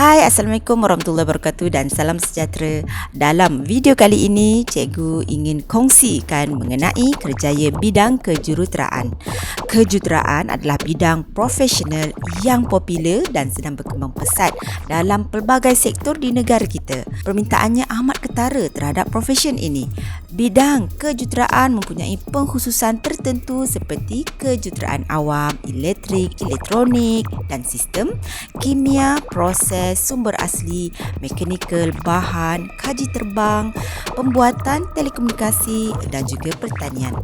Hai, Assalamualaikum warahmatullahi wabarakatuh dan salam sejahtera. Dalam video kali ini, cikgu ingin kongsikan mengenai kerjaya bidang kejuruteraan. Kejuruteraan adalah bidang profesional yang popular dan sedang berkembang pesat dalam pelbagai sektor di negara kita. Permintaannya amat ketara terhadap profesion ini. Bidang kejuruteraan mempunyai pengkhususan tertentu seperti kejuruteraan awam, elektrik, elektronik dan sistem, kimia, proses, sumber asli, mekanikal, bahan, kaji terbang, pembuatan telekomunikasi dan juga pertanian.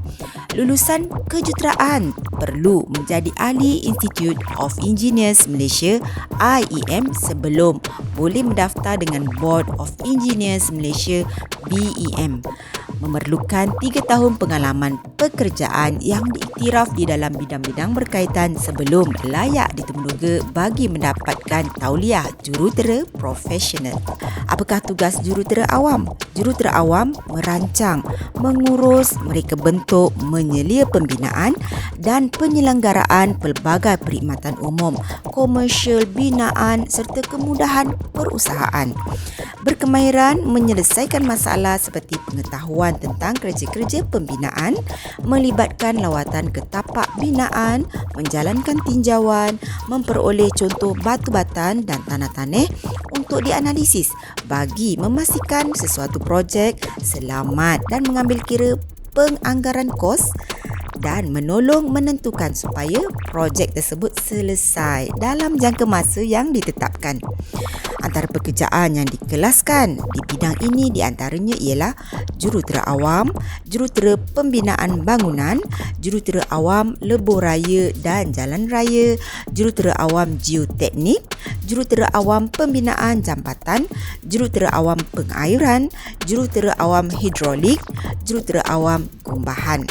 Lulusan kejuruteraan perlu menjadi ahli Institute of Engineers Malaysia IEM sebelum boleh mendaftar dengan Board of Engineers Malaysia BEM. Memerlukan 3 tahun pengalaman pekerjaan yang diiktiraf di dalam bidang-bidang berkaitan sebelum layak ditemuduga bagi mendapatkan tauliah jurutera profesional. Apakah tugas jurutera awam? Jurutera awam merancang, mengurus, mereka bentuk, menyelia pembinaan dan penyelenggaraan pelbagai perkhidmatan umum, komersial, binaan serta kemudahan perusahaan. Berkemahiran menyelesaikan masalah seperti pengetahuan tentang kerja-kerja pembinaan, melibatkan lawatan ke tapak binaan, menjalankan tinjauan, memperoleh contoh batu-batan dan tanah-tanah untuk dianalisis bagi memastikan sesuatu projek selamat dan mengambil kira penganggaran kos dan menolong menentukan supaya projek tersebut selesai dalam jangka masa yang ditetapkan. Antara pekerjaan yang dikelaskan di bidang ini di antaranya ialah jurutera awam, jurutera pembinaan bangunan, jurutera awam lebuh raya dan jalan raya, jurutera awam geoteknik, jurutera awam pembinaan jambatan, jurutera awam pengairan, jurutera awam hidrolik, jurutera awam kumbahan.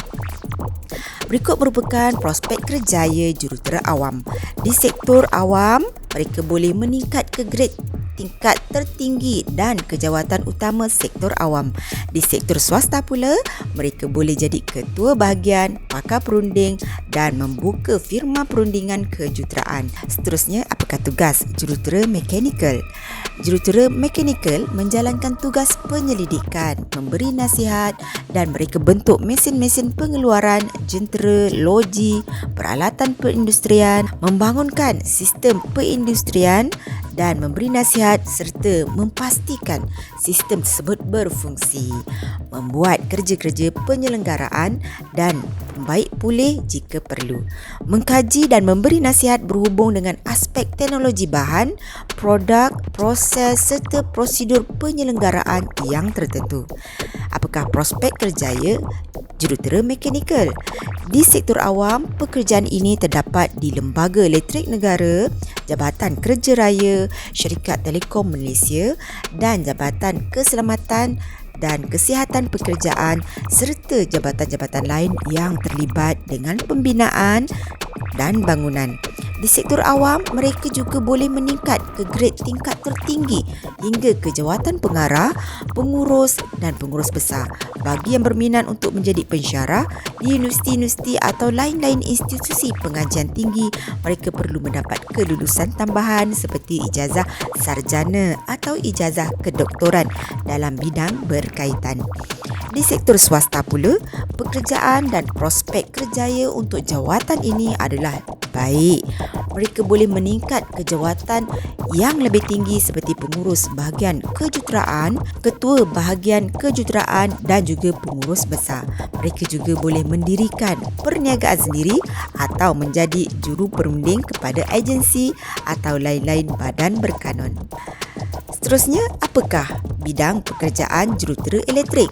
Berikut merupakan prospek kerjaya jurutera awam. Di sektor awam, mereka boleh meningkat ke grade tingkat tertinggi dan kejawatan utama sektor awam. Di sektor swasta pula, mereka boleh jadi ketua bahagian, pakar perunding dan membuka firma perundingan kejuruteraan. Seterusnya, apakah tugas jurutera mekanikal? Jurutera mekanikal menjalankan tugas penyelidikan, memberi nasihat dan mereka bentuk mesin-mesin pengeluaran, jentera, loji, peralatan perindustrian, membangunkan sistem perindustrian dan memberi nasihat serta memastikan sistem tersebut berfungsi, membuat kerja-kerja penyelenggaraan dan membaik pulih jika perlu, mengkaji dan memberi nasihat berhubung dengan aspek teknologi bahan, produk, proses serta prosedur penyelenggaraan yang tertentu. Apakah prospek kerjaya jurutera mekanikal? Di sektor awam, pekerjaan ini terdapat di Lembaga Elektrik Negara, Jabatan Kerja Raya, Syarikat Telekom Malaysia dan Jabatan Keselamatan dan Kesihatan Pekerjaan serta jabatan-jabatan lain yang terlibat dengan pembinaan dan bangunan. Di sektor awam, mereka juga boleh meningkat ke grade tingkat tertinggi hingga ke jawatan pengarah, pengurus dan pengurus besar. Bagi yang berminat untuk menjadi pensyarah di universiti-universiti atau lain-lain institusi pengajian tinggi, mereka perlu mendapat kelulusan tambahan seperti ijazah sarjana atau ijazah kedoktoran dalam bidang berkaitan. Di sektor swasta pula, pekerjaan dan prospek kerjaya untuk jawatan ini adalah baik. Mereka boleh meningkat ke jawatan yang lebih tinggi seperti pengurus bahagian kejuruteraan, ketua bahagian kejuruteraan dan juga pengurus besar. Mereka juga boleh mendirikan perniagaan sendiri atau menjadi juru perunding kepada agensi atau lain-lain badan berkanun. Seterusnya, apakah bidang pekerjaan jurutera elektrik?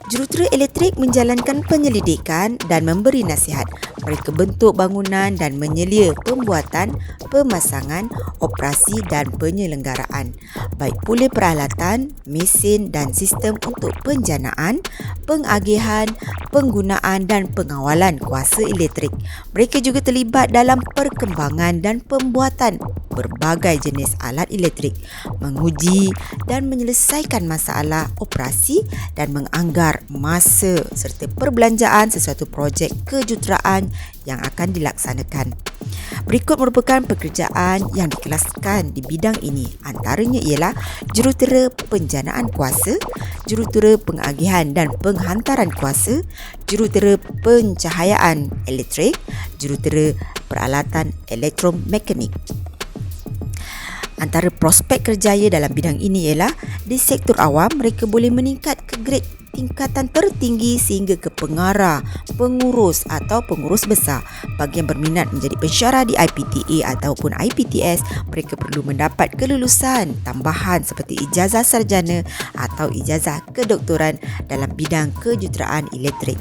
Jurutera elektrik menjalankan penyelidikan dan memberi nasihat. Mereka bentuk bangunan dan menyelia pembuatan, pemasangan, operasi dan penyelenggaraan. Baik pula peralatan, mesin dan sistem untuk penjanaan, pengagihan, penggunaan dan pengawalan kuasa elektrik. Mereka juga terlibat dalam perkembangan dan pembuatan berbagai jenis alat elektrik, menguji dan menyelesaikan masalah operasi dan menganggar masa serta perbelanjaan sesuatu projek kejuruteraan yang akan dilaksanakan. Berikut merupakan pekerjaan yang dikelaskan di bidang ini. Antaranya ialah jurutera penjanaan kuasa, jurutera pengagihan dan penghantaran kuasa, jurutera pencahayaan elektrik, jurutera peralatan elektromekanik. Antara prospek kerjaya dalam bidang ini ialah di sektor awam mereka boleh meningkat ke grade tingkatan tertinggi sehingga ke pengarah, pengurus atau pengurus besar. Bagi yang berminat menjadi pensyarah di IPTA ataupun IPTS, mereka perlu mendapat kelulusan tambahan seperti ijazah sarjana atau ijazah kedoktoran dalam bidang kejuruteraan elektrik.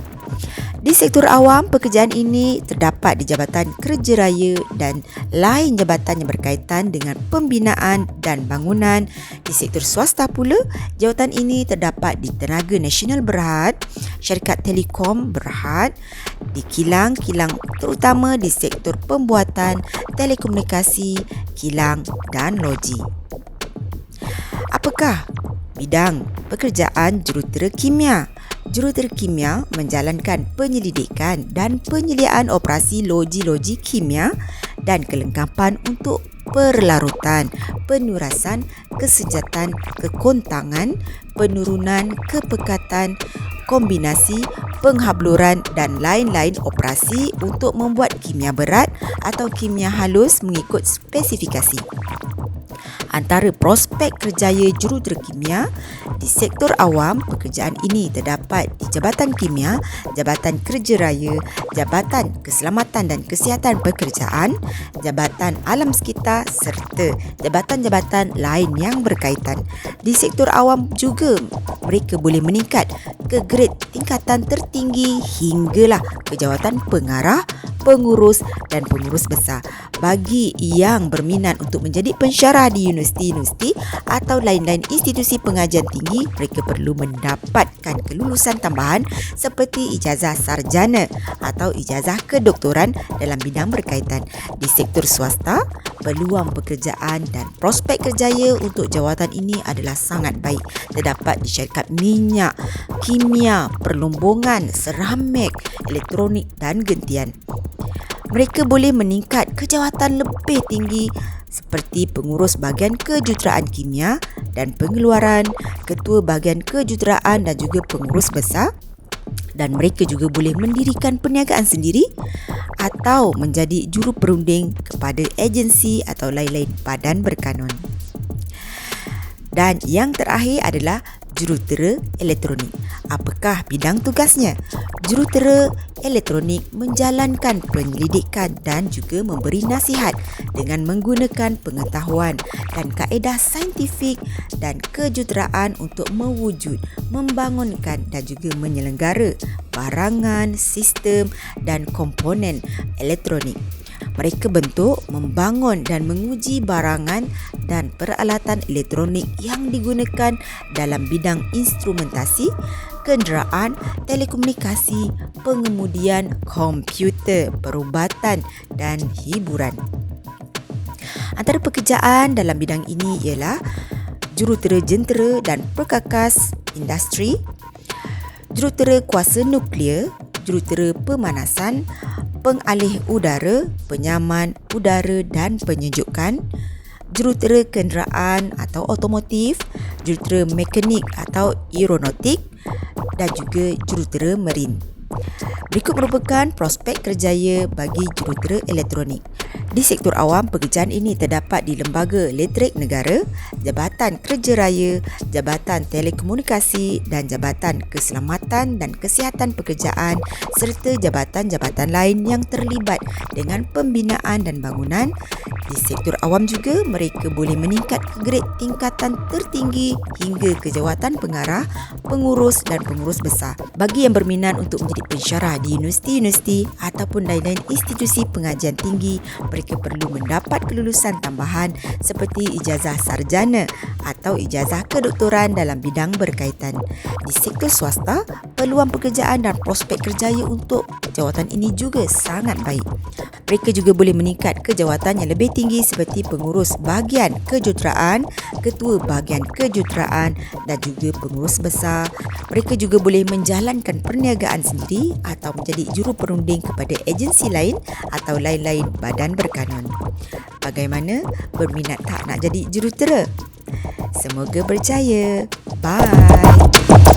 Di sektor awam, pekerjaan ini terdapat di Jabatan Kerja Raya dan lain jabatan yang berkaitan dengan pembinaan dan bangunan. Di sektor swasta pula, jawatan ini terdapat di Tenaga Nasional Berhad, Syarikat Telekom Berhad, di kilang-kilang terutama di sektor pembuatan, telekomunikasi, kilang dan loji. Apakah bidang pekerjaan jurutera kimia? Jurutera kimia menjalankan penyelidikan dan penyediaan operasi loji-loji kimia dan kelengkapan untuk perlarutan, penurasan, kesejatan, kekontangan, penurunan, kepekatan, kombinasi, penghabluran dan lain-lain operasi untuk membuat kimia berat atau kimia halus mengikut spesifikasi. Antara prospek kerjaya jurutera kimia di sektor awam, pekerjaan ini terdapat di Jabatan Kimia, Jabatan Kerja Raya, Jabatan Keselamatan dan Kesihatan Pekerjaan, Jabatan Alam Sekitar serta jabatan-jabatan lain yang berkaitan. Di sektor awam juga mereka boleh meningkat ke grade tingkatan tertinggi hinggalah ke jawatan pengarah, pengurus dan pengurus besar. Bagi yang berminat untuk menjadi pensyarah di universiti-universiti atau lain-lain institusi pengajian tinggi, mereka perlu mendapatkan kelulusan tambahan seperti ijazah sarjana atau ijazah kedoktoran dalam bidang berkaitan. Di sektor swasta, peluang pekerjaan dan prospek kerjaya untuk jawatan ini adalah sangat baik. Terdapat di syarikat minyak, kimia, perlombongan, seramik, elektronik dan gentian. Mereka boleh meningkat ke jawatan lebih tinggi seperti pengurus bahagian kejuruteraan kimia dan pengeluaran, ketua bahagian kejuruteraan dan juga pengurus besar, dan mereka juga boleh mendirikan perniagaan sendiri atau menjadi juru perunding kepada agensi atau lain-lain badan berkanun. Dan yang terakhir adalah jurutera elektronik. Apakah bidang tugasnya? Jurutera elektronik menjalankan penyelidikan dan juga memberi nasihat dengan menggunakan pengetahuan dan kaedah saintifik dan kejuruteraan untuk mewujud, membangunkan dan juga menyelenggara barangan, sistem dan komponen elektronik. Mereka bentuk, membangun dan menguji barangan dan peralatan elektronik yang digunakan dalam bidang instrumentasi, kenderaan, telekomunikasi, pengemudian, komputer, perubatan dan hiburan. Antara pekerjaan dalam bidang ini ialah jurutera jentera dan perkakas industri, jurutera kuasa nuklear, jurutera pemanasan, pengalih udara, penyaman udara dan penyejukan, jurutera kenderaan atau otomotif, jurutera mekanik atau aeronautik dan juga jurutera marin. Berikut merupakan prospek kerjaya bagi jurutera elektronik. Di sektor awam, pekerjaan ini terdapat di Lembaga Elektrik Negara, Jabatan Kerja Raya, Jabatan Telekomunikasi dan Jabatan Keselamatan dan Kesihatan Pekerjaan serta jabatan-jabatan lain yang terlibat dengan pembinaan dan bangunan. Di sektor awam juga, mereka boleh meningkat ke grade tingkatan tertinggi hingga ke jawatan pengarah, pengurus dan pengurus besar. Bagi yang berminat untuk menjadi pensyarah di universiti-universiti ataupun lain-lain institusi pengajian tinggi, mereka perlu mendapat kelulusan tambahan seperti ijazah sarjana atau ijazah kedoktoran dalam bidang berkaitan. Di sektor swasta, peluang pekerjaan dan prospek kerjaya untuk jawatan ini juga sangat baik. Mereka juga boleh meningkat ke jawatan yang lebih tinggi seperti pengurus bahagian kejuruteraan, ketua bahagian kejuruteraan dan juga pengurus besar. Mereka juga boleh menjalankan perniagaan sendiri atau menjadi juru perunding kepada agensi lain atau lain-lain badan berkanun. Bagaimana? Berminat tak nak jadi jurutera? Semoga berjaya. Bye.